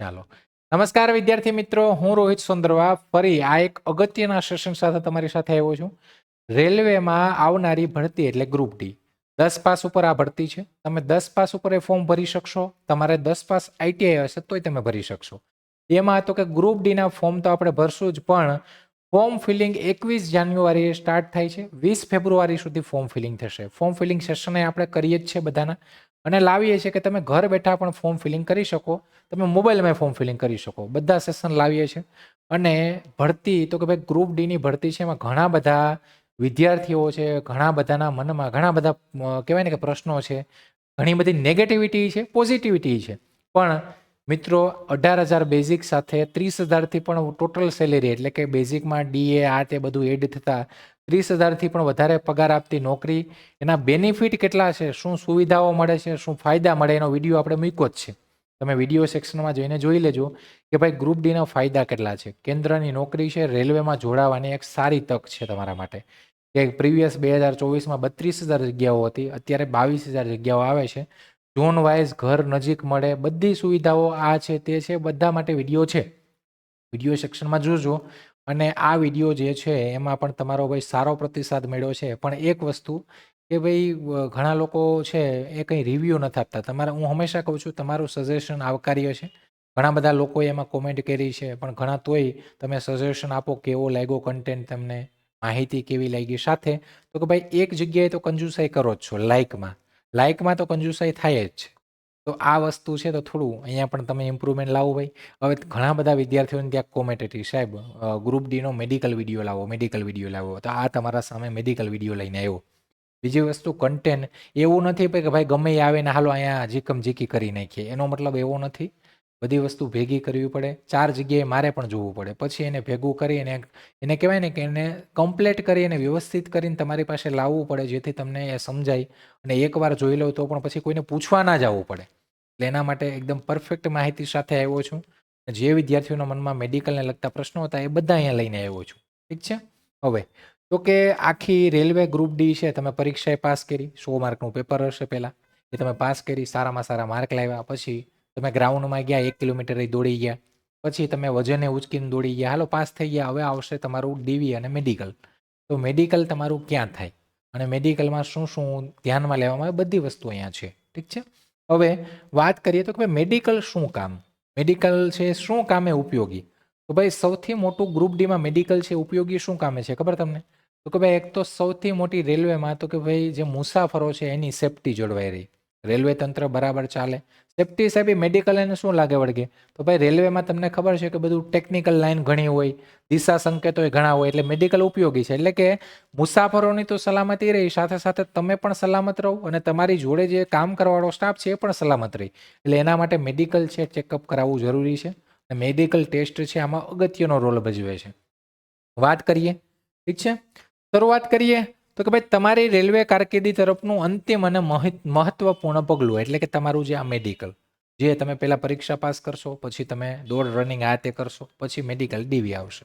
ચાલો. નમસ્કાર વિદ્યાર્થી મિત્રો, હું રોહિત સોંદરવા ફરી આ એક અગત્યના સેશન સાથે તમારી સાથે આવ્યો છું. રેલવેમાં આવનારી ભરતી એટલે ગ્રુપ ડી 10 પાસ ઉપર આ ભરતી છે. તમે 10 પાસ ઉપર એ ફોર્મ ભરી શકશો. તમારે 10 પાસ આઈટીઆઈ હશે તોય તમે ભરી શકશો. એમાં તો કે ગ્રુપ ડી ના ફોર્મ તો આપણે ભરશું જ, પણ ફોર્મ ફિલિંગ 21 જાન્યુઆરીએ સ્ટાર્ટ થાય છે. 20 ફેબ્રુઆરી સુધી ફોર્મ ફિલિંગ થશે. ફોર્મ ફિલિંગ સેશન આપણે કરીએ જ છે બધાના, અને લાવીએ છીએ કે તમે ઘર બેઠા પણ ફોર્મ ફિલિંગ કરી શકો. તમે મોબાઈલમાં ફોર્મ ફિલિંગ કરી શકો. બધા સેશન લાવીએ છીએ. અને ભરતી તો કે ભાઈ ગ્રુપ ડીની ભરતી છે, એમાં ઘણા બધા વિદ્યાર્થીઓ છે, ઘણા બધાના મનમાં ઘણા બધા કહેવાય ને કે પ્રશ્નો છે, ઘણી બધી નેગેટિવિટી છે, પોઝિટિવિટી છે. પણ મિત્રો 18,000 બેઝિક સાથે 30,000થી પણ ટોટલ સેલેરી, એટલે કે બેઝિકમાં ડીએ આ તે બધું એડ થતાં 30,000થી પણ વધારે પગાર આપતી નોકરી. એના બેનિફિટ કેટલા છે, શું સુવિધાઓ મળે છે, શું ફાયદા મળે, એનો વિડીયો આપણે મૂક્યો જ છે. તમે વિડીયો સેક્શનમાં જઈને જોઈ લેજો કે ભાઈ ગ્રુપ ડીના ફાયદા કેટલા છે. કેન્દ્રની નોકરી છે, રેલવેમાં જોડાવાની એક સારી તક છે તમારા માટે. કે પ્રીવિયસ 2024માં 32,000 જગ્યાઓ હતી, અત્યારે 22,000 જગ્યાઓ આવે છે. ઝોન વાઇઝ ઘર નજીક મળે, બધી સુવિધાઓ આ છે તે છે, બધા માટે વિડીયો છે. વિડીયો સેક્શનમાં જોજો. અને આ વિડીયો જે છે એમાં પણ તમારો ભાઈ સારો પ્રતિસાદ મળ્યો છે. પણ એક વસ્તુ કે ભાઈ ઘણા લોકો છે એ કંઈ રિવ્યૂ નથી આપતા. હું હંમેશા કહું છું, તમારું સજેશન આવકાર્ય છે. ઘણા બધા લોકોએ એમાં કોમેન્ટ કરી છે, પણ ઘણા તોય તમે સજેશન આપો, કેવો લાગ્યો કન્ટેન્ટ, તમને માહિતી કેવી લાગી. સાથે તો કે ભાઈ એક જગ્યાએ તો કંજુસાઈ કરો જ છો, લાઇકમાં તો કંજુસાઈ થાય જ છે. તો આ વસ્તુ છે તો થોડું અહીંયા પણ તમે ઇમ્પ્રુવમેન્ટ લાવો ભાઈ. હવે ઘણા બધા વિદ્યાર્થીઓને ત્યાં કોમેન્ટ હતી, સાહેબ ગ્રુપ ડીનો મેડિકલ વિડીયો લાવો. તો આ તમારા સામે મેડિકલ વિડીયો લઈને આવ્યો. બીજી વસ્તુ, કન્ટેન્ટ એવું નથી કે ભાઈ ગમે એ આવે ને હાલો અહીંયા જીકમ જીકી કરી નાખીએ, એનો મતલબ એવો નથી. બધી વસ્તુ ભેગી કરવી પડે. 4 જગ્યાએ મારે પણ જોવું પડે, પછી એને ભેગું કરી એને કહેવાય ને કે એને કમ્પ્લીટ કરી અને વ્યવસ્થિત કરીને તમારી પાસે લાવવું પડે, જેથી તમને એ સમજાય. અને એકવાર જોઈ લો તો પણ પછી કોઈને પૂછવા ના જવું પડે. એટલે એના માટે એકદમ પરફેક્ટ માહિતી સાથે આવ્યો છું. જે વિદ્યાર્થીઓના મનમાં મેડિકલને લગતા પ્રશ્નો હતા એ બધા અહીંયા લઈને આવ્યો છું. ઠીક છે. હવે તો કે આખી રેલવે ગ્રુપ ડી છે, તમે પરીક્ષાએ પાસ કરી, 100 માર્કનું પેપર હશે પહેલાં, એ તમે પાસ કરી, સારામાં સારા માર્ક લાવ્યા. પછી તમે ગ્રાઉન્ડમાં ગયા, 1 કિલોમીટર દોડી ગયા. પછી તમે વજને ઉચકીને દોડી ગયા, હાલો પાસ થઈ ગયા. હવે આવશે તમારું ડીવી અને મેડિકલ. તો મેડિકલ તમારું ક્યાં થાય અને મેડિકલમાં શું શું ધ્યાનમાં લેવામાં આવે, બધી વસ્તુ અહીંયા છે. ઠીક છે. હવે વાત કરીએ તો કે ભાઈ મેડિકલ શું કામ, મેડિકલ છે શું કામે ઉપયોગી. તો ભાઈ સૌથી મોટું ગ્રુપ ડીમાં મેડિકલ છે ઉપયોગી શું કામે છે ખબર તમને? તો કે ભાઈ એક તો સૌથી મોટી રેલવેમાં તો કે ભાઈ જે મુસાફરો છે એની સેફટી જળવાઈ રહી, રેલવે તંત્ર બરાબર ચાલે. સેફટી સાહેબ મેડિકલ એને શું લાગે વળગે? તો ભાઈ રેલવેમાં તમને ખબર છે કે બધું ટેકનિકલ લાઈન ઘણી હોય, દિશા સંકેતો ઘણા હોય, એટલે મેડિકલ ઉપયોગી છે. એટલે કે મુસાફરોની તો સલામતી રહી, સાથે સાથે તમે પણ સલામત રહો અને તમારી જોડે જે કામ કરવાવાળો સ્ટાફ છે એ પણ સલામત રહે. એટલે એના માટે મેડિકલ છે ચેકઅપ કરાવવું જરૂરી છે. મેડિકલ ટેસ્ટ છે આમાં અગત્યનો રોલ ભજવે છે. વાત કરીએ, ઠીક છે, શરૂઆત કરીએ તો કે ભાઈ તમારી રેલવે કારકિર્દી તરફનું અંતિમ અને મહત્વપૂર્ણ પગલું એટલે કે તમારું જે આ મેડિકલ, જે તમે પહેલા પરીક્ષા પાસ કરશો, પછી તમે દોડ રનિંગ આ તે કરશો, પછી મેડિકલ ડીવી આવશે.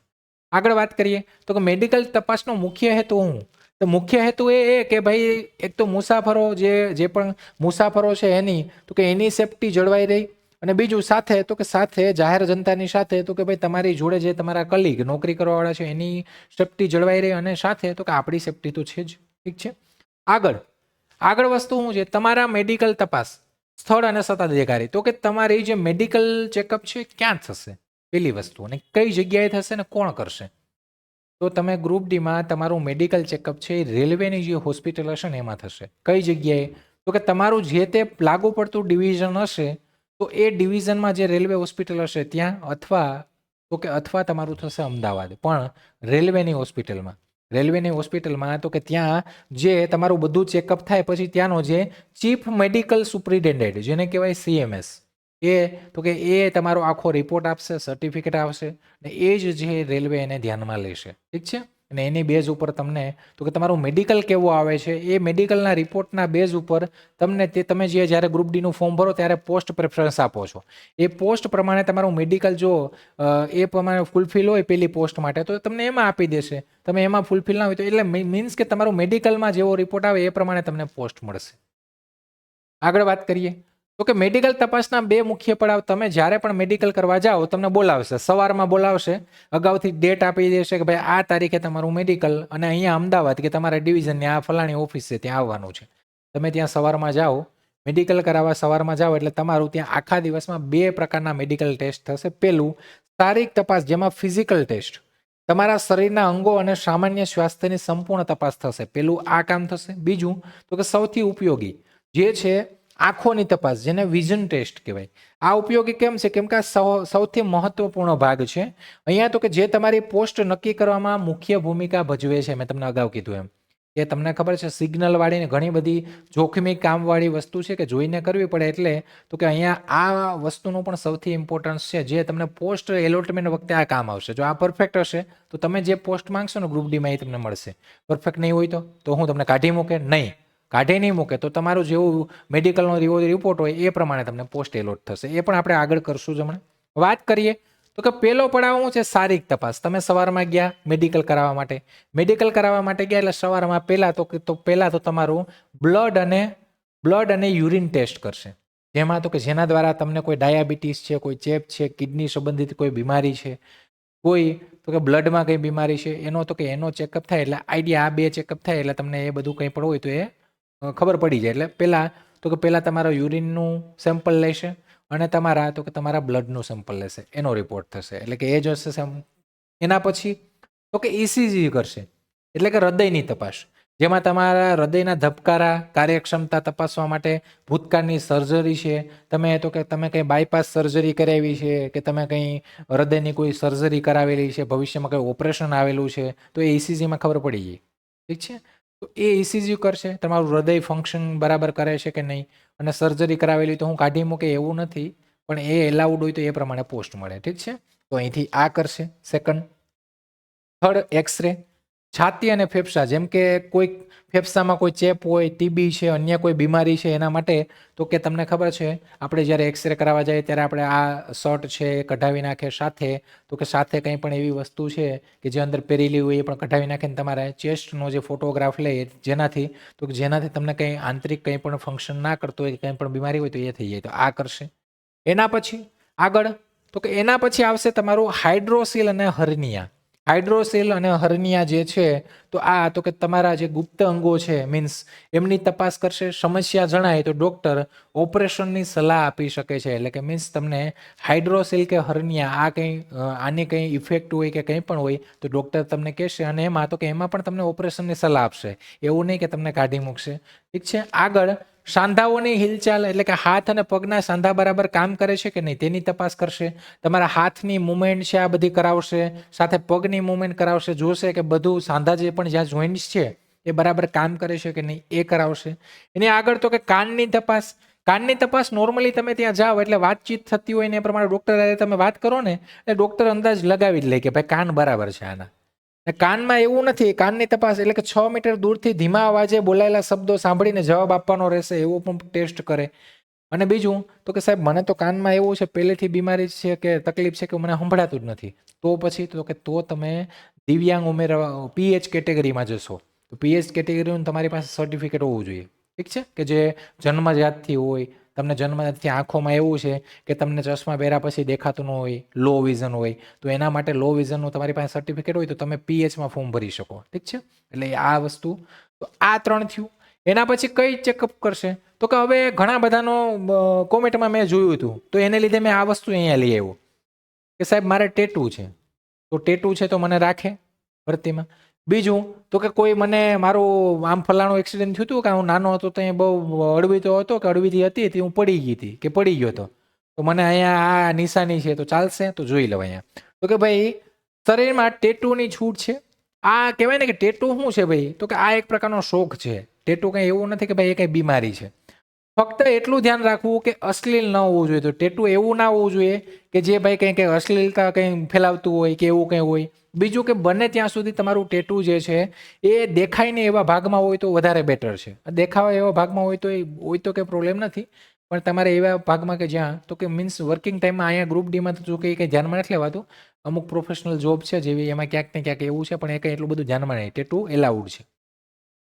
આગળ વાત કરીએ તો કે મેડિકલ તપાસનો મુખ્ય હેતુ શું? તો મુખ્ય હેતુ એ કે ભાઈ એક તો મુસાફરો જે પણ મુસાફરો છે એની તો કે એની સેફટી જળવાઈ રહી, અને બીજું સાથે તો કે સાથે જાહેર જનતાની સાથે તો કે ભાઈ તમારી જોડે જે તમારા કલીગ નોકરી કરવાવાળા છે એની સેફટી જળવાઈ રહી, અને સાથે તો કે આપણી સેફટી તો છે જ. ઠીક છે. આગળ વસ્તુ શું છે, તમારા મેડિકલ તપાસ સ્થળ અને સત્તાધિકારી. તો કે તમારી જે મેડિકલ ચેકઅપ છે ક્યાં થશે, પેલી વસ્તુ, અને કઈ જગ્યાએ થશે ને કોણ કરશે. તો તમે ગ્રુપ ડીમાં તમારું મેડિકલ ચેકઅપ છે એ રેલવેની જે હોસ્પિટલ હશે ને એમાં થશે. કઈ જગ્યાએ? તો કે તમારું જે તે લાગુ પડતું ડિવિઝન હશે તો એ ડિવિઝનમાં જે રેલવે હોસ્પિટલ હશે ત્યાં, અથવા તમારું થશે અમદાવાદ, પણ રેલવેની હોસ્પિટલમાં તો કે ત્યાં જે તમારું બધું ચેકઅપ થાય પછી ત્યાંનો જે ચીફ મેડિકલ સુપ્રિન્ટેન્ડન્ટ, જેને કહેવાય CMS, તો કે એ તમારો આખો રિપોર્ટ આપશે, સર્ટિફિકેટ આવશે, અને એ જ જે રેલવે એને ધ્યાનમાં લેશે. ઠીક છે. અને એની બેઝ ઉપર તમને તો કે તમારું મેડિકલ કેવું આવે છે એ મેડિકલના રિપોર્ટના બેઝ ઉપર તમને તમે જ્યારે ગ્રુપ ડીનું ફોર્મ ભરો ત્યારે પોસ્ટ પ્રેફરન્સ આપો છો. એ પોસ્ટ પ્રમાણે તમારું મેડિકલ જો એ પ્રમાણે ફૂલફિલ હોય પેલી પોસ્ટ માટે તો તમને એમાં આપી દેશે. તમે એમાં ફૂલફિલ ના હોય તો એટલે મીન્સ કે તમારું મેડિકલમાં જેવો રિપોર્ટ આવે એ પ્રમાણે તમને પોસ્ટ મળશે. આગળ વાત કરીએ તો કે મેડિકલ તપાસના બે મુખ્ય પડાવ. તમે જ્યારે પણ મેડિકલ કરવા જાઓ તમને બોલાવશે, સવારમાં બોલાવશે, અગાઉથી ડેટ આપી દેશે કે ભાઈ આ તારીખે તમારું મેડિકલ અને અહીંયા અમદાવાદ કે તમારા ડિવિઝનની આ ફલાણી ઓફિસ છે ત્યાં આવવાનું છે. તમે ત્યાં સવારમાં જાઓ, મેડિકલ કરાવવા સવારમાં જાઓ એટલે તમારું ત્યાં આખા દિવસમાં બે પ્રકારના મેડિકલ ટેસ્ટ થશે. પહેલું શારીરિક તપાસ, જેમાં ફિઝિકલ ટેસ્ટ, તમારા શરીરના અંગો અને સામાન્ય સ્વાસ્થ્યની સંપૂર્ણ તપાસ થશે. પેલું આ કામ થશે. બીજું તો કે સૌથી ઉપયોગી જે છે આંખોની તપાસ, જેને વિઝન ટેસ્ટ કહેવાય. આ ઉપયોગી કેમ છે? કેમ કે આ સૌથી મહત્વપૂર્ણ ભાગ છે અહીંયા. તો કે જે તમારી પોસ્ટ નક્કી કરવામાં મુખ્ય ભૂમિકા ભજવે છે. મેં તમને અગાઉ કીધું એમ કે તમને ખબર છે સિગ્નલ વાળીને ઘણી બધી જોખમી કામવાળી વસ્તુ છે કે જોઈને કરવી પડે. એટલે તો કે અહીંયા આ વસ્તુનું પણ સૌથી ઇમ્પોર્ટન્સ છે, જે તમને પોસ્ટ એલોટમેન્ટ વખતે આ કામ આવશે. જો આ પરફેક્ટ હશે તો તમે જે પોસ્ટ માંગશો ને ગ્રુપ ડીમાં એ તમને મળશે. પરફેક્ટ નહીં હોય તો હું તમને કાઢી મૂકે નહીં, કાઢી નહીં મૂકે તો તમારું જેવું મેડિકલનો રિપોર્ટ હોય એ પ્રમાણે તમને પોસ્ટ એલોટ થશે. એ પણ આપણે આગળ કરશું જ હમણાં. વાત કરીએ તો કે પહેલો પડાવ શું છે? શારીરિક તપાસ. તમે સવારમાં ગયા મેડિકલ કરાવવા માટે, મેડિકલ કરાવવા માટે ગયા એટલે સવારમાં પહેલા તો તમારું બ્લડ અને યુરિન ટેસ્ટ કરશે. જેમાં તો કે જેના દ્વારા તમને કોઈ ડાયાબિટીસ છે, કોઈ ચેપ છે, કિડની સંબંધિત કોઈ બીમારી છે, કોઈ તો કે બ્લડમાં કઈ બીમારી છે, એનો ચેકઅપ થાય એટલે આઈડિયા. આ બે ચેકઅપ થાય એટલે તમને એ બધું કંઈ પણ હોય તો એ ખબર પડી જાય. એટલે પહેલા તમારા યુરિનનું સેમ્પલ લેશે અને તમારા બ્લડનું સેમ્પલ લેશે, એનો રિપોર્ટ થશે. એટલે કે એ જ હશે. એના પછી તો કે ઇસીજી કરશે, એટલે કે હૃદયની તપાસ, જેમાં તમારા હૃદયના ધબકારા, કાર્યક્ષમતા તપાસવા માટે ભૂતકાળની સર્જરી છે, તમે કંઈ બાયપાસ સર્જરી કરાવી છે કે તમે કંઈ હૃદયની કોઈ સર્જરી કરાવેલી છે, ભવિષ્યમાં કંઈ ઓપરેશન આવેલું છે, તો એ ઇસીજીમાં ખબર પડી જાય. ઠીક છે. તો એ ઇસીજી કરશે, તમારું હૃદય ફંક્શન બરાબર કરે છે કે નહીં. અને સર્જરી કરાવેલી તો હું કાઢી મૂકે એવું નથી, પણ એ એલાઉડ હોય તો એ પ્રમાણે પોસ્ટ મળે. ઠીક છે. તો અહીંથી આ કરશે. સેકન્ડ. Third, x ray. છાતી અને ફેફસા, જેમ કે કોઈ ફેફસામાં કોઈ ચેપ હોય, ટીબી છે, અન્ય કોઈ બીમારી છે, એના માટે તો કે તમને ખબર છે આપણે જ્યારે એક્સરે કરાવવા જઈએ ત્યારે આપણે આ શર્ટ છે એ કઢાવી નાખે, સાથે કંઈ પણ એવી વસ્તુ છે કે જે અંદર પહેરેલી હોય એ પણ કઢાવી નાખીને તમારે ચેસ્ટનો જે ફોટોગ્રાફ લે, જેનાથી તમને કંઈ આંતરિક કંઈ પણ ફંક્શન ના કરતો હોય, કંઈ પણ બીમારી હોય તો એ થઈ જાય. તો આ કરશે. એના પછી આગળ તો કે એના પછી આવશે તમારું હાઇડ્રોસીલ અને હર્નિયા. હાઇડ્રોસીલ અને હર્નિયા જે છે તો કે તમારા જે ગુપ્ત અંગો છે, મીન્સ એમની તપાસ કરશે. સમસ્યા જણાય તો ડોક્ટર ઓપરેશનની સલાહ આપી શકે છે. એટલે કે મીન્સ તમને હાઇડ્રોસીલ કે હર્નિયા આની કંઈ ઇફેક્ટ હોય કે કંઈ પણ હોય તો ડોક્ટર તમને કહેશે, અને એમાં પણ તમને ઓપરેશનની સલાહ આપશે. એવું નહીં કે તમને કાઢી મૂકશે. ઠીક છે. આગળ સાંધાઓની હિલચાલ, એટલે કે હાથ અને પગના સાંધા બરાબર કામ કરે છે કે નહીં તેની તપાસ કરશે. તમારા હાથની મુવમેન્ટ છે આ બધી કરાવશે, સાથે પગની મુવમેન્ટ કરાવશે, જોશે કે બધું સાંધા જે પણ જ્યાં જોઈન્ટ્સ છે એ બરાબર કામ કરે છે કે નહીં એ કરાવશે. એની આગળ તો કે કાનની તપાસ. કાનની તપાસ નોર્મલી તમે ત્યાં જાઓ એટલે વાતચીત થતી હોય ને એ પ્રમાણે ડોક્ટર સાથે તમે વાત કરો ને એટલે ડોક્ટર અંદાજ લગાવી જ લે કે ભાઈ કાન બરાબર છે આના. કાનમાં એવું નથી. કાનની તપાસ એટલે કે 6 મીટર દૂરથી ધીમા અવાજે બોલાયેલા શબ્દો સાંભળીને જવાબ આપવાનો રહેશે, એવો પણ ટેસ્ટ કરે. અને બીજું તો કે સાહેબ મને તો કાનમાં એવું છે, પહેલેથી બીમારી છે કે તકલીફ છે કે મને સંભળાતું જ નથી, તો પછી તો તમે દિવ્યાંગ ઉમેરવા પીએચ કેટેગરીમાં જશો. તો પીએચ કેટેગરીનું તમારી પાસે સર્ટિફિકેટ હોવું જોઈએ. ઠીક છે. કે જે જન્મજાતથી હોય, તમને જન્મજાતથી આંખોમાં એવું છે કે તમને ચશ્મા પહેર્યા પછી દેખાતું ન હોય, લો વિઝન હોય, તો એના માટે લો વિઝનનું તમારી પાસે સર્ટિફિકેટ હોય તો તમે પીએચમાં ફોર્મ ભરી શકો. ઠીક છે. એટલે આ વસ્તુ તો આ 3 થયું. એના પછી કઈ ચેકઅપ કરશે તો કે હવે ઘણા બધાનો કોમેન્ટમાં મેં જોયું હતું, તો એને લીધે મેં આ વસ્તુ અહીંયા લઈ આવ્યો કે સાહેબ મારે ટેટુ છે, તો ટેટુ છે તો મને રાખે ભરતીમાં. બીજું તો કે કોઈ મારું આમ ફલાણું એક્સિડન્ટ થયું હતું કે હું નાનો હતો તો બહુ અળવીતો હતો કે અળવીથી હતી તે હું પડી ગઈ હતી કે પડી ગયો હતો, તો મને અહીંયા આ નિશાની છે તો ચાલશે, તો જોઈ લો અહીંયા. તો કે ભાઈ શરીરમાં ટેટુની છૂટ છે. આ કહેવાય ને કે ટેટુ શું છે ભાઈ, તો કે આ એક પ્રકારનો શોખ છે. ટેટુ કંઈ એવું નથી કે ભાઈ એ કંઈ બીમારી છે. ફક્ત એટલું ધ્યાન રાખવું કે અશ્લીલ ન હોવું જોઈએ. તો ટેટુ એવું ના હોવું જોઈએ કે જે ભાઈ કંઈ અશ્લીલતા કંઈ ફેલાવતું હોય કે એવું કંઈ હોય. બીજું કે બને ત્યાં સુધી તમારું ટેટુ જે છે એ દેખાય ને એવા ભાગમાં હોય તો વધારે બેટર છે. દેખાવા એવા ભાગમાં હોય તો કંઈ પ્રોબ્લેમ નથી, પણ તમારે એવા ભાગમાં કે જ્યાં તો કે મીન્સ વર્કિંગ ટાઈમમાં અહીંયા ગ્રુપ ડીમાં તો જો કંઈ ધ્યાનમાં નથી લેવાતું. અમુક પ્રોફેશનલ જોબ છે જેવી એમાં ક્યાંક ને ક્યાંક એવું છે, પણ એ કંઈ એટલું બધું ધ્યાનમાં નહીં. ટેટુ એલાઉડ છે.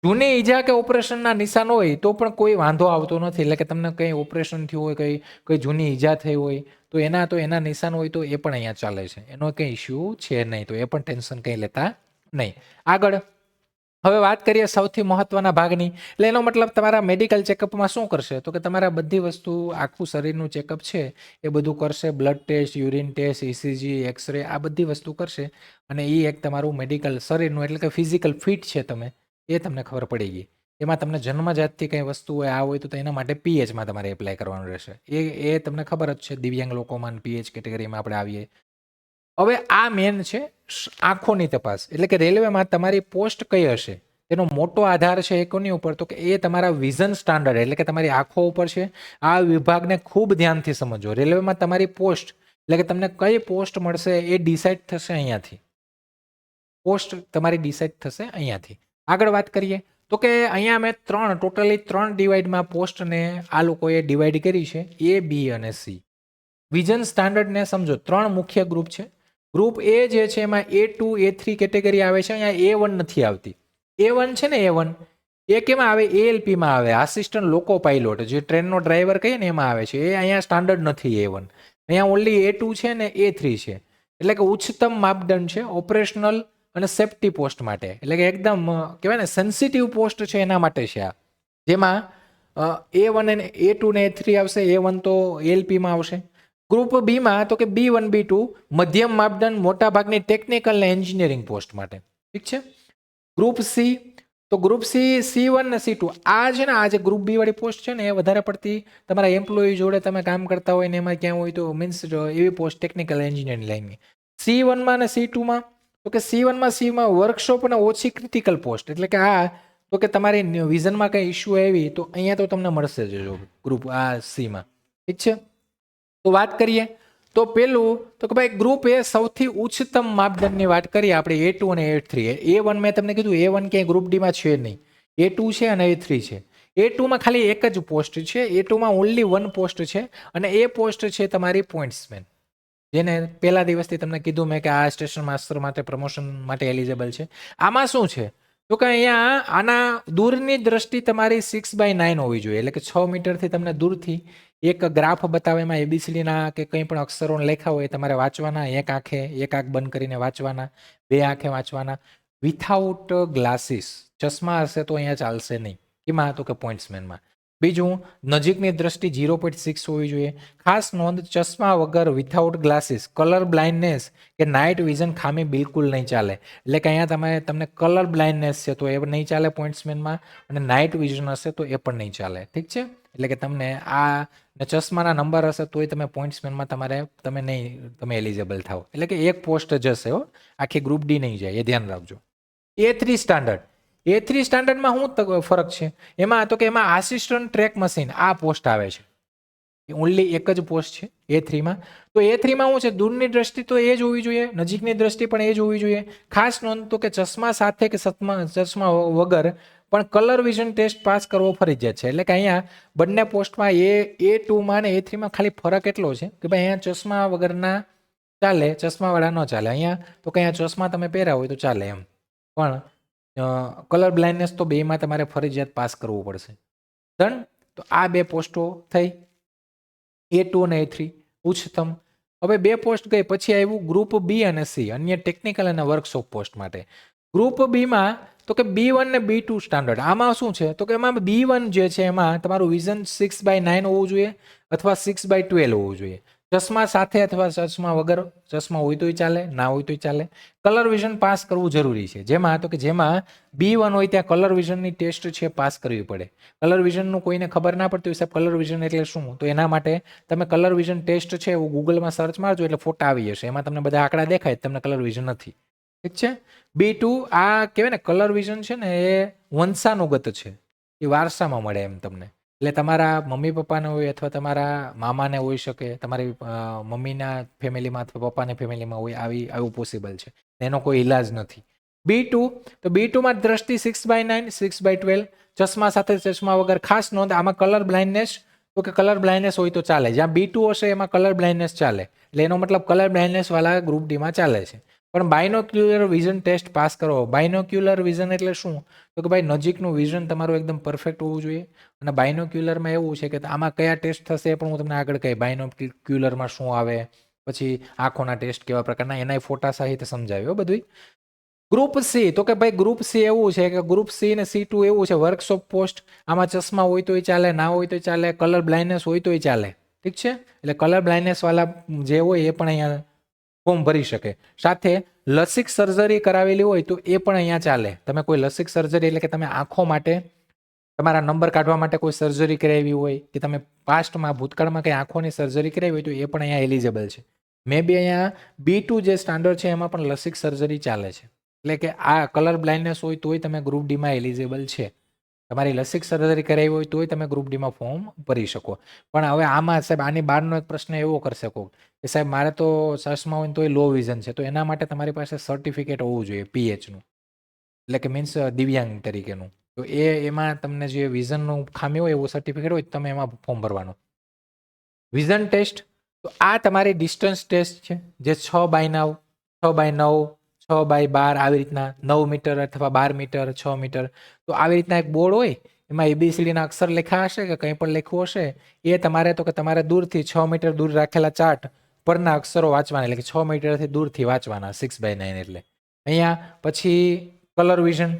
જૂની ઈજા કે ઓપરેશનના નિશાન હોય તો પણ કોઈ વાંધો આવતો નથી, એટલે કે તમને કંઈ ઓપરેશન થયું હોય, કોઈ જૂની ઈજા થઈ હોય તો એના નિશાન હોય તો એ પણ અહીંયા ચાલે છે, એનો કંઈ ઇસ્યુ છે નહીં, તો એ પણ ટેન્શન કંઈ લેતા નહીં. આગળ હવે વાત કરીએ સૌથી મહત્વના ભાગની, એટલે એનો મતલબ તમારા મેડિકલ ચેકઅપમાં શું કરશે, તો કે તમારા બધી વસ્તુ આખું શરીરનું ચેકઅપ છે એ બધું કરશે, blood test, urine test, ECG, x ray, આ બધી વસ્તુ કરશે, અને એ એક તમારું મેડિકલ શરીરનું એટલે કે ફિઝિકલ ફિટ છે તમે, એ તમને ખબર પડી ગઈ. એમાં તમને જન્મજાતથી કંઈ વસ્તુ હોય આ હોય તો એના માટે પીએચમાં તમારે એપ્લાય કરવાનું રહેશે, એ તમને ખબર જ છે, દિવ્યાંગ લોકોમાં પીએચ કેટેગરીમાં આપણે આવીએ. હવે આ મેન છે આંખોની તપાસ, એટલે કે રેલવેમાં તમારી પોસ્ટ કઈ હશે તેનો મોટો આધાર છે એ કોની ઉપર, તો કે એ તમારા વિઝન સ્ટાન્ડર્ડ એટલે કે તમારી આંખો ઉપર છે. આ વિભાગને ખૂબ ધ્યાનથી સમજો. રેલવેમાં તમારી પોસ્ટ એટલે કે તમને કઈ પોસ્ટ મળશે એ ડિસાઇડ થશે અહીંયાથી, પોસ્ટ તમારી ડિસાઇડ થશે અહીંયાથી. આગળ વાત કરીએ તો કે અહીંયા મેં ટોટલી ત્રણ ડિવાઈડમાં પોસ્ટને આ લોકોએ ડિવાઈડ કરી છે, એ, બી અને સી. વિઝન સ્ટાન્ડર્ડને સમજો, ત્રણ મુખ્ય ગ્રુપ છે. ગ્રુપ એ જે છે એમાં A2, A3 કેટેગરી આવે છે, અહીંયા A1 નથી આવતી. A1 છે ને, A1 એ કેમાં આવે, ALPમાં આવે, આસિસ્ટન્ટ લોકો પાયલોટ, જે ટ્રેનનો ડ્રાઈવર કહીએ ને એમાં આવે છે. એ અહીંયા સ્ટાન્ડર્ડ નથી A1, અહીંયા ઓનલી A2 છે ને A3 છે, એટલે કે ઉચ્ચતમ માપદંડ છે ઓપરેશનલ અને સેફટી પોસ્ટ માટે, એટલે કે એકદમ કહેવાય ને સેન્સિટિવ પોસ્ટ છે એના માટે છે આ, જેમાં A1 અને A2 ને A3 આવશે, A1 તો ALPમાં આવશે. ગ્રુપ બીમાં તો કે B1, B2 મધ્યમ માપદંડ મોટાભાગની ટેકનિકલ અને એન્જિનિયરિંગ પોસ્ટ માટે, ઠીક છે. ગ્રુપ સી, તો ગ્રુપ સી C1 ને C2 આ છે ને, આ જે ગ્રુપ બી વાળી પોસ્ટ છે ને એ વધારે પડતી તમારા એમ્પ્લોયી જોડે તમે કામ કરતા હોય ને એમાં ક્યાં હોય તો મીન્સ એવી પોસ્ટ ટેકનિકલ એન્જિનિયરિંગ લાઈનની. C1માં ને C2માં તો કે C1માં વર્કશોપ અને ઓછી ક્રિટિકલ પોસ્ટ, એટલે કે આ તો કે તમારી વિઝનમાં કંઈ ઇસ્યુ આવી તો અહીંયા તો તમને મળશે જ જોબ ગ્રુપ આ સીમાં, ઠીક છે. તો વાત કરીએ તો પેલું તો કે ભાઈ ગ્રુપ એ સૌથી ઉચ્ચતમ માપદંડની વાત કરીએ આપણે A2 અને A3. A1 મેં તમને કીધું A1 ક્યાંય ગ્રુપ ડીમાં છે નહીં, A2 છે અને A3 છે. A2માં ખાલી એક જ પોસ્ટ છે, A2માં ઓનલી વન પોસ્ટ છે, અને એ પોસ્ટ છે તમારી પોઈન્ટ્સમેન, જેને પહેલા દિવસથી તમને કીધું મેં કે આ સ્ટેશન માસ્ટર માટે પ્રમોશન માટે એલિજિબલ છે. આમાં શું છે તો કે અહીંયા આના દૂરની દ્રષ્ટિ તમારી 6/9 હોવી જોઈએ, એટલે કે 6 મીટરથી તમને દૂરથી એક ગ્રાફ બતાવે, એમાં ABCDના કે કંઈ પણ અક્ષરો લખ્યા હોય તમારે વાંચવાના, એક આંખ બંધ કરીને વાંચવાના, બે આંખે વાંચવાના, વિથઆઉટ ગ્લાસીસ, ચશ્મા હશે તો અહીંયા ચાલશે નહીં. કેમાં તો કે પોઈન્ટ્સમેનમાં. બીજું, નજીકની દ્રષ્ટિ 0.6 હોવી જોઈએ. ખાસ નોંધ, ચશ્મા વગર વિથઆઉટ ગ્લાસીસ કલર બ્લાઇન્ડનેસ કે નાઇટ વિઝન ખામી બિલકુલ નહીં ચાલે, એટલે કે અહીંયા તમને કલર બ્લાઇન્ડનેસ છે તો એ નહીં ચાલે પોઈન્ટ્સમેનમાં, અને નાઇટ વિઝન હશે તો એ પણ નહીં ચાલે, ઠીક છે. એટલે કે તમને આ ચશ્માના નંબર હશે તોય તમે પોઈન્ટ્સમેનમાં તમે એલિજિબલ થાવ, એટલે કે એક પોસ્ટ જશે હો, આખી ગ્રુપ ડી નહીં જાય, એ ધ્યાન રાખજો. A3 સ્ટાન્ડર્ડ, A3 સ્ટાન્ડર્ડમાં શું ફરક છે એમાં, તો કે એમાં આસિસ્ટન્ટ ટ્રેક મશીન આ પોસ્ટ આવે છે, ઓનલી એક જ પોસ્ટ છે A3માં. તો A3માં શું છે, દૂરની દ્રષ્ટિ તો એ જ હોવી જોઈએ, નજીકની દ્રષ્ટિ પણ એ જ હોવી જોઈએ. ખાસ નોંધ તો કે ચશ્મા સાથે કે ચશ્મા વગર પણ કલર વિઝન ટેસ્ટ પાસ કરવો ફરજિયાત છે, એટલે કે અહીંયા બંને પોસ્ટમાં A2માં અને A3માં ખાલી ફરક એટલો છે કે ભાઈ અહીંયા ચશ્મા વગરના ચાલે, ચશ્માવાળા ન ચાલે. અહીંયા તો કે અહીંયા ચશ્મા તમે પહેર્યા હોય તો ચાલે એમ, પણ કલર બ્લાઇન્ડનેસ તો બેમાં તમારે ફરજિયાત પાસ કરવું પડશે. ડન. તો આ બે પોસ્ટો થઈ A2 અને A3 ઉચ્ચતમ. હવે બે પોસ્ટ ગઈ, પછી આવ્યું ગ્રુપ બી અને સી, અન્ય ટેકનિકલ અને વર્કશોપ પોસ્ટ માટે. ગ્રુપ બીમાં તો કે B1 ને B2 સ્ટાન્ડર્ડ. આમાં શું છે તો કે એમાં B1 જે છે એમાં તમારું વિઝન 6/9 હોવું જોઈએ અથવા 6/12 હોવું જોઈએ, ચશ્મા સાથે અથવા ચશ્મા વગર, ચશ્મા હોય તોય ચાલે, ના હોય તોય ચાલે. કલર વિઝન પાસ કરવું જરૂરી છે, જેમાં B1 હોય ત્યાં કલર વિઝનની ટેસ્ટ છે પાસ કરવી પડે. કલર વિઝનનું કોઈને ખબર ના પડતી હોય સાહેબ કલર વિઝન એટલે શું, તો એના માટે તમે કલર વિઝન ટેસ્ટ છે એવું ગૂગલમાં સર્ચ મારજો એટલે ફોટા આવી જશે, એમાં તમને બધા આંકડા દેખાય, તમને કલર વિઝન નથી, ઠીક છે. B2 આ કહેવાય ને કલર વિઝન છે ને એ વંશાનુગત છે, એ વારસામાં મળે એમ તમને, એટલે તમારા મમ્મી પપ્પાને હોય અથવા તમારા મામાને હોઈ શકે, તમારી મમ્મીના ફેમિલીમાં અથવા પપ્પાની ફેમિલીમાં હોય, આવું પોસિબલ છે, એનો કોઈ ઇલાજ નથી. B2 તો B2માં દ્રષ્ટિ 6/9, 6/12, ચશ્મા સાથે ચશ્મા વગર. ખાસ નોંધ, આમાં કલર બ્લાઇન્ડનેસ તો કે કલર બ્લાઇન્ડનેસ હોય તો ચાલે, જ્યાં B2 હશે એમાં કલર બ્લાઇન્ડનેસ ચાલે, એટલે એનો મતલબ કલર બ્લાઇન્ડનેસ વાળા ગ્રુપ ડીમાં ચાલે છે. પણ બાયનોક્યુલર વિઝન ટેસ્ટ પાસ કરો. બાયનોક્યુલર વિઝન એટલે શું? તો કે ભાઈ નજીકનું વિઝન તમારું એકદમ પરફેક્ટ હોવું જોઈએ. અને બાયનોક્યુલરમાં એવું છે કે આમાં કયા ટેસ્ટ થશે એ પણ હું તમને આગળ કહી. બાયનોક્યુલરમાં શું આવે, પછી આંખોના ટેસ્ટ કેવા પ્રકારના, એના ફોટા સહિત સમજાવ્યો બધું. ગ્રુપ સી, તો કે ભાઈ ગ્રુપ સી એવું છે કે ગ્રુપ સી ને C2 એવું છે, વર્કશોપ પોસ્ટ. આમાં ચશ્મા હોય તોય ચાલે, ના હોય તોય ચાલે, કલર બ્લાઇન્ડનેસ હોય તોય ચાલે. ઠીક છે, એટલે કલર બ્લાઇન્ડનેસ વાળા જે હોય એ પણ અહીંયા ફોર્મ ભરી શકે. સાથે લસિક સર્જરી કરાવેલી હોય તો એ પણ અહીંયા ચાલે. તમે કોઈ લસિક સર્જરી એટલે કે તમે આંખો માટે તમારા નંબર કાઢવા માટે કોઈ સર્જરી કરાવી હોય, કે તમે પાસ્ટમાં ભૂતકાળમાં કંઈ આંખોની સર્જરી કરાવી હોય તો એ પણ અહીંયા એલિજિબલ છે. મે બી અહીંયા B2 જે સ્ટાન્ડર્ડ છે એમાં પણ લસિક સર્જરી ચાલે છે. એટલે કે આ કલર બ્લાઇન્ડનેસ હોય તોય તમે ગ્રુપ ડીમાં એલિજિબલ છે. તમારી લસિક સર્જરી કરાવી હોય તોય તમે ગ્રુપ ડીમાં ફોર્મ ભરી શકો. પણ હવે આમાં સાહેબ આની બહારનો એક પ્રશ્ન એવો કરી શકો કે સાહેબ મારે તો ચશ્મા હોય તોય લો વિઝન છે, તો એના માટે તમારી પાસે સર્ટિફિકેટ હોવું જોઈએ PHનું, એટલે કે મીન્સ દિવ્યાંગ તરીકેનું. તો એમાં તમને જે વિઝનનું ખામી હોય એવું સર્ટિફિકેટ હોય તમે એમાં ફોર્મ ભરવાનું. વિઝન ટેસ્ટ, તો આ તમારી ડિસ્ટન્સ ટેસ્ટ છે, જે 6x9, 6x9, 6x12 આવી રીતના 9 મીટર અથવા 12 મીટર, 6 મીટર. તો આવી રીતના એક બોર્ડ હોય, એમાં ABCD ના અક્ષર લખ્યા હશે કે કંઈ પણ લખ્યું હશે, એ તમારે તો કે તમારે દૂરથી 6 મીટર દૂર રાખેલા ચાર્ટ પરના અક્ષરો વાંચવાના, એટલે કે 6 મીટરથી દૂરથી વાંચવાના, 6x9 એટલે. અહીંયા પછી કલર વિઝન.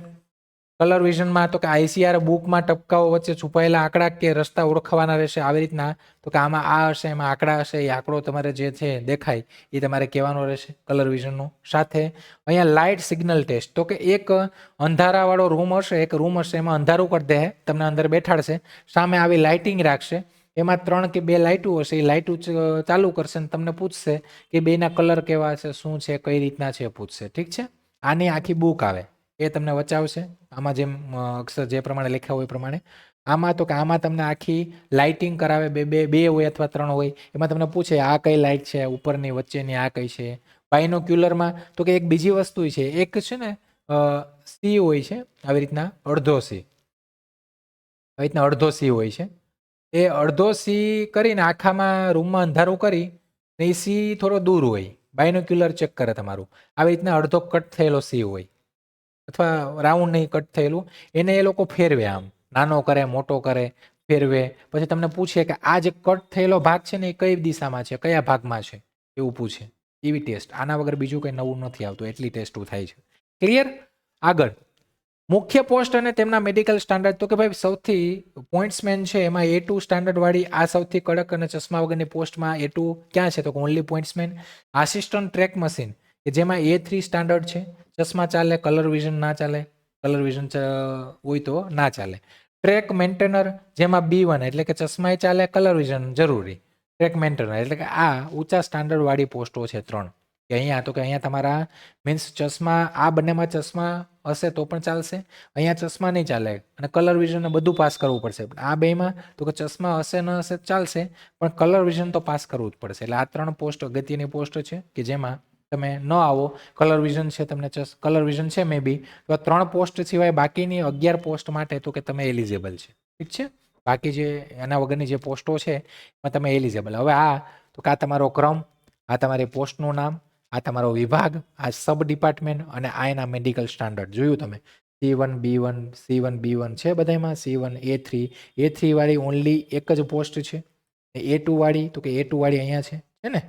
કલર વિઝનમાં તો કે ICR બુકમાં ટપકાઓ વચ્ચે છુપાયેલા આંકડા કે રસ્તા ઓળખવાના રહેશે. આવી રીતના તો કે આમાં આ હશે, એમાં આંકડા હશે, એ આંકડો તમારે જે છે દેખાય એ તમારે કહેવાનો રહેશે કલર વિઝનનો. સાથે અહીંયા લાઇટ સિગ્નલ ટેસ્ટ, તો કે એક અંધારાવાળો રૂમ હશે, એક રૂમ હશે, એમાં અંધારું કરી દે, તમને અંદર બેઠાડશે, સામે આવી લાઇટિંગ રાખશે, એમાં 3 કે 2 લાઇટો હશે, એ લાઇટો ચાલુ કરશે ને તમને પૂછશે કે બેના કલર કેવા છે, શું છે, કઈ રીતના છે પૂછશે. ઠીક છે, આની આખી બુક આવે, એ તમને વચાવશે આમાં જેમ અક્ષર જે પ્રમાણે લખ્યા હોય એ પ્રમાણે. આમાં તો કે આમાં તમને આખી લાઇટિંગ કરાવે, બે હોય અથવા 3 હોય, એમાં તમને પૂછે આ કઈ લાઇટ છે, ઉપરની વચ્ચેની આ કઈ છે. બાયનોક્યુલરમાં તો કે એક બીજી વસ્તુ છે, એક છે ને સી હોય છે, આવી રીતના અડધો સી, આવી રીતના અડધો સી હોય છે. એ અડધો સી કરીને આખામાં રૂમમાં અંધારું કરી ને એ સી થોડો દૂર હોય, બાયનોક્યુલર ચેક કરે તમારું. આવી રીતના અડધો કટ થયેલો સી હોય અથવા રાઉન્ડ નહીં કટ થયેલું, એને એ લોકો ફેરવે, આમ નાનો કરે, મોટો કરે, ફેરવે. પછી તમને પૂછે કે આ જે કટ થયેલો ભાગ છે ને એ કઈ દિશામાં છે, કયા ભાગમાં છે, એવું પૂછે. એવી ટેસ્ટ, આના વગર બીજું કંઈ નવું નથી આવતું, એટલી ટેસ્ટો થાય છે. ક્લિયર? આગળ મુખ્ય પોસ્ટ અને તેમના મેડિકલ સ્ટાન્ડર્ડ, તો કે ભાઈ સૌથી પોઈન્ટ્સમેન છે એમાં A2 સ્ટાન્ડર્ડ વાળી આ સૌથી કડક અને ચશ્મા વગરની પોસ્ટમાં A2 ક્યાં છે, તો only pointsman. Assistant track machine કે જેમાં A3 સ્ટાન્ડર્ડ છે, ચશ્મા ચાલે, કલર વિઝન ના ચાલે, કલર વિઝન હોય તો ના ચાલે. ટ્રેક મેન્ટેનર જેમાં B1 એટલે કે ચશ્માય ચાલે, કલર વિઝન જરૂરી. ટ્રેક મેન્ટેનર એટલે કે આ ઊંચા સ્ટાન્ડર્ડ વાળી પોસ્ટો છે 3. કે અહીંયા તો કે અહીંયા તમારા મીન્સ ચશ્મા, આ બંનેમાં ચશ્મા હશે તો પણ ચાલશે, અહીંયા ચશ્મા નહીં ચાલે અને કલર વિઝન બધું પાસ કરવું પડશે. આ બેમાં તો કે ચશ્મા હશે ન હશે ચાલશે, પણ કલર વિઝન તો પાસ કરવું જ પડશે. એટલે આ 3 પોસ્ટ અગત્યની પોસ્ટ છે કે જેમાં તમે ન આવો, કલર વિઝન છે, તમને કલર વિઝન છે મે બી, તો આ 3 પોસ્ટ સિવાય બાકીની 11 પોસ્ટ માટે તો કે તમે એલિજિબલ છે. ઠીક છે, બાકી જે એના વગરની જે પોસ્ટો છે એમાં તમે એલિજિબલ. હવે આ તો કે આ તમારો ક્રમ, આ તમારી પોસ્ટનું નામ, આ તમારો વિભાગ, આ સબ ડિપાર્ટમેન્ટ અને આ એના મેડિકલ સ્ટાન્ડર્ડ જોયું તમે. C1 B1 C1 B1 છે બધામાં, C1 A3 વાળી ઓનલી એક જ પોસ્ટ છે. A2 વાળી તો કે A2 વાળી અહીંયા છે ને,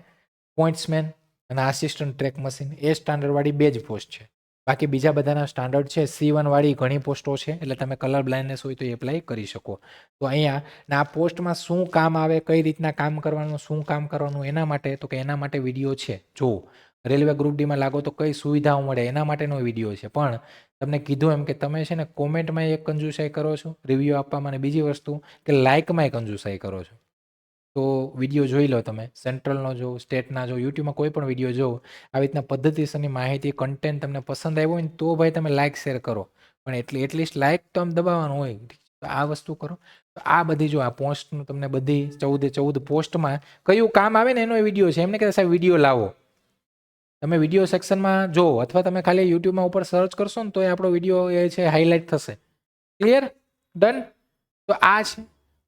પોઈન્ટ્સમેન અને આસિસ્ટન્ટ ટ્રેક મશીન, એ સ્ટાન્ડર્ડ વાળી 2 જ પોસ્ટ છે. બાકી બીજા બધાના સ્ટાન્ડર્ડ છે. C1 વાળી ઘણી પોસ્ટો છે, એટલે તમે કલર બ્લાઇન્ડનેસ હોય તો એપ્લાય કરી શકો. તો અહીંયા ને આ પોસ્ટમાં શું કામ આવે, કઈ રીતના કામ કરવાનું, શું કામ કરવાનું, એના માટે તો કે એના માટે વિડીયો છે. જો રેલવે ગ્રુપ ડીમાં લાગો તો કઈ સુવિધાઓ મળે એના માટેનો વિડીયો છે. પણ તમને કીધું એમ કે તમે છે ને કોમેન્ટમાં એક કંજુસાઈ કરો છો રિવ્યૂ આપવામાં, અને બીજી વસ્તુ કે લાઇકમાં કંજુસાઈ કરો છો. તો વિડીયો જોઈ લો તમે, સેન્ટ્રલનો જો, સ્ટેટના જો, યુટ્યુબમાં કોઈ પણ વિડીયો જો, આવી રીતના પદ્ધતિસરની માહિતી, કન્ટેન્ટ તમને પસંદ આવ્યો હોય ને તો ભાઈ તમે લાઇક શેર કરો. પણ એટલીસ્ટ લાઇક તો આમ દબાવવાનું હોય, તો આ વસ્તુ કરો. તો આ બધી જો આ પોસ્ટનું તમને બધી 14 પોસ્ટમાં કયું કામ આવે ને એનો વિડીયો છે. એમને કે સાહેબ વિડીયો લાવો, તમે વિડીયો સેક્શનમાં જો, અથવા તમે ખાલી યુટ્યુબમાં ઉપર સર્ચ કરશો ને તો એ આપણો વિડીયો એ છે હાઇલાઇટ થશે. ક્લિયર? ડન? તો આ છે.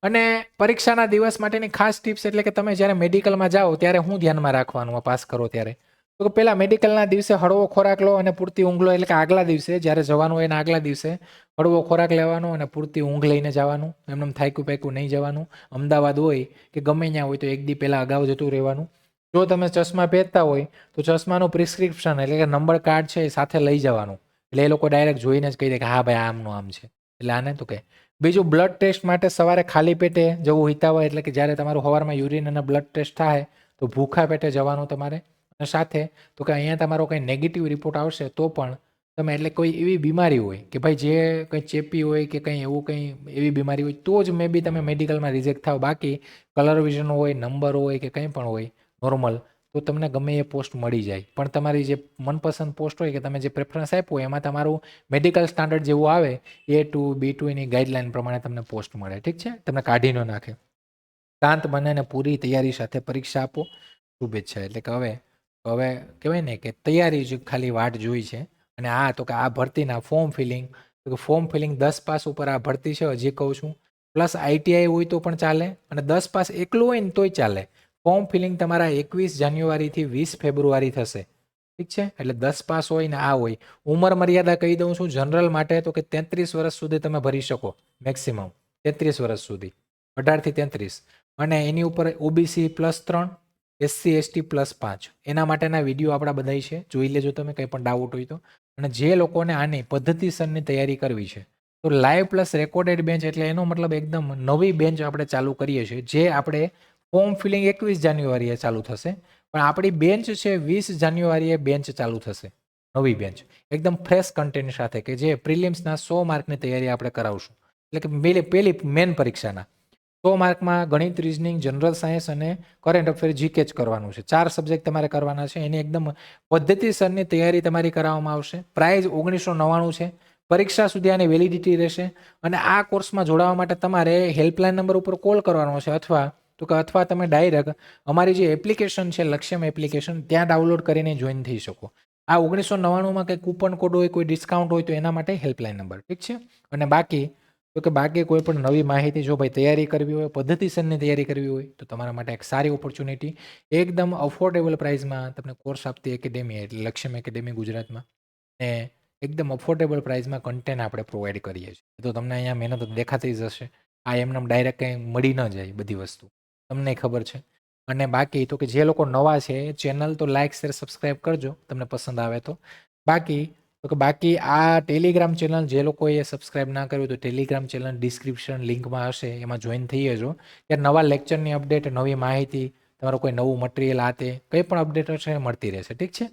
અને પરીક્ષાના દિવસ માટેની ખાસ ટિપ્સ એટલે કે તમે જ્યારે મેડિકલમાં જાઓ ત્યારે હું ધ્યાનમાં રાખવાનું પાસ કરો ત્યારે, તો પહેલા મેડિકલના દિવસે હળવો ખોરાક લો અને પૂરતી ઊંઘ લો, એટલે કે આગલા દિવસે જ્યારે જવાનું હોય એના આગલા દિવસે હળવો ખોરાક લેવાનો અને પૂરતી ઊંઘ લઈને જવાનું. એમને થાક્યું પાક્યું નહીં જવાનું. અમદાવાદ હોય કે ગમે ત્યાં હોય તો એક દી પહેલાં અગાઉ જતું રહેવાનું. જો તમે ચશ્મા પહેરતા હોય તો ચશ્માનું પ્રિસ્ક્રિપ્શન એટલે કે નંબર કાર્ડ છે એ સાથે લઈ જવાનું. એટલે એ લોકો ડાયરેક્ટ જોઈને જ કહી દે કે હા ભાઈ આમનું આમ છે, એટલે આને તો કહે. બીજું, બ્લડ ટેસ્ટ માટે સવારે ખાલી પેટે જવું હિતાવહ, એટલે કે જ્યારે તમારું સવારમાં યુરિન અને બ્લડ ટેસ્ટ થાય તો ભૂખા પેટે જવાનું તમારે. અને સાથે તો કે અહીંયા તમારો કંઈ નેગેટિવ રિપોર્ટ આવશે તો પણ તમે, એટલે કોઈ એવી બીમારી હોય કે ભાઈ જે કંઈ ચેપી હોય કે કંઈ એવું કંઈ એવી બીમારી હોય તો જ મે બી તમે મેડિકલમાં રિજેક્ટ થાવ. બાકી કલર વિઝન હોય, નંબર હોય કે કંઈ પણ હોય નોર્મલ, તો તમને ગમે એ પોસ્ટ મળી જાય. પણ તમારી જે મનપસંદ પોસ્ટ હોય કે તમે જે પ્રેફરન્સ આપ્યું હોય એમાં તમારું મેડિકલ સ્ટાન્ડર્ડ જેવું આવે A2 B2 એની ગાઈડલાઇન પ્રમાણે તમને પોસ્ટ મળે. ઠીક છે, તમને કાઢી ન નાખે. શાંત મને અને પૂરી તૈયારી સાથે પરીક્ષા આપો. શુભેચ્છા. એટલે કે હવે કહેવાય ને કે તૈયારી જ ખાલી વાટ જોઈ છે. અને તો કે આ ભરતીના ફોર્મ ફિલિંગ, તો કે ફોર્મ ફિલિંગ 10 પાસ ઉપર આ ભરતી છે, હજી કહું છું. પ્લસ ITI હોય તો પણ ચાલે અને 10 પાસ એકલું હોય ને તોય ચાલે. ફોર્મ ફિલિંગ તમારા 21 જાન્યુઆરીથી 20 ફેબ્રુઆરી થશે. ઠીક છે, એટલે 10 પાસ હોય ને આ હોય. ઉંમર મર્યાદા કહી દઉં છું જનરલ માટે, તો કે 33 વર્ષ સુધી તમે ભરી શકો, મેક્સિમમ 33 વર્ષ સુધી, 18 થી 33. અને એની ઉપર OBC +3, SC ST +5. એના માટેના વિડીયો આપણા બધા છે, જોઈ લેજો તમે, કંઈ પણ ડાઉટ હોય તો. અને જે લોકોને આની પદ્ધતિસરની તૈયારી કરવી છે તો લાઈવ પ્લસ રેકોર્ડેડ બેન્ચ, એટલે એનો મતલબ એકદમ નવી બેન્ચ આપણે ચાલુ કરીએ છીએ. જે આપણે ફોર્મ ફિલિંગ 21 જાન્યુઆરીએ ચાલુ થશે, પણ આપણી બેન્ચ છે 20 જાન્યુઆરીએ બેન્ચ ચાલુ થશે. નવી બેન્ચ એકદમ ફ્રેશ કન્ટેન્ટ સાથે, કે જે પ્રિલિમ્સના 100 માર્કની તૈયારી આપણે કરાવશું. એટલે કે પહેલી મેન પરીક્ષાના 100 માર્કમાં ગણિત, રિઝનિંગ, જનરલ સાયન્સ અને કરંટ અફેર GK જ કરવાનું છે. 4 સબ્જેક્ટ તમારે કરવાના છે. એની એકદમ પદ્ધતિસરની તૈયારી તમારી કરવામાં આવશે. પ્રાઇઝ 1999 છે. પરીક્ષા સુધી આની વેલિડિટી રહેશે. અને આ કોર્સમાં જોડાવા માટે તમારે હેલ્પલાઇન નંબર ઉપર કોલ કરવાનો છે, અથવા તમે ડાયરેક્ટ અમારી જે એપ્લિકેશન છે લક્ષ્યમ એપ્લિકેશન, ત્યાં ડાઉનલોડ કરીને જોઈન થઈ શકો. આ 1999માં કંઈ કૂપન કોડ હોય, કોઈ ડિસ્કાઉન્ટ હોય તો એના માટે હેલ્પલાઇન નંબર. ઠીક છે. અને બાકી કોઈ પણ નવી માહિતી, જો ભાઈ તૈયારી કરવી હોય, પદ્ધતિસરની તૈયારી કરવી હોય તો તમારા માટે એક સારી ઓપોર્ચ્યુનિટી, એકદમ અફોર્ડેબલ પ્રાઇસમાં તમને કોર્સ આપતી એકેડેમી એટલે લક્ષ્યમ એકેડેમી ગુજરાતમાં, ને એકદમ અફોર્ડેબલ પ્રાઇસમાં કન્ટેન્ટ આપણે પ્રોવાઈડ કરીએ છીએ. તો તમને અહીંયા મહેનત દેખાતી જ હશે. આ એમને ડાયરેક્ટ કંઈ મળી ન જાય બધી વસ્તુ, તમને ખબર છે. અને બાકી તો કે જે લોકો નવા છે ચેનલ તો લાઇક શેર સબસ્ક્રાઈબ કરજો તમને પસંદ આવે તો. બાકી આ ટેલિગ્રામ ચેનલ જે લોકોએ સબસ્ક્રાઈબ ના કર્યું તો ટેલિગ્રામ ચેનલ ડિસ્ક્રિપ્શન લિંકમાં હશે, એમાં જોઈન થઈ જજો. ત્યારે નવા લેક્ચરની અપડેટ, નવી માહિતી, તમારું કોઈ નવું મટીરિયલ, કંઈ પણ અપડેટ હશે મળતી રહેશે. ઠીક છે.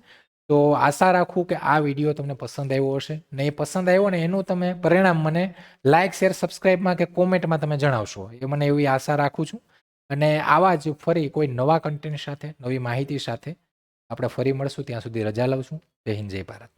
તો આશા રાખું કે આ વિડીયો તમને પસંદ આવ્યો હશે. ને એ પસંદ આવ્યો ને એનું તમે પરિણામ મને લાઇક શેર સબસ્ક્રાઈબમાં કે કોમેન્ટમાં તમે જણાવશો, એ મને એવી આશા રાખું છું. અને આવા જ ફરી કોઈ નવા કન્ટેન્ટ સાથે, નવી માહિતી સાથે આપણે ફરી મળશું. ત્યાં સુધી રજા લઉં છું. જય હિન્દ, જય ભારત.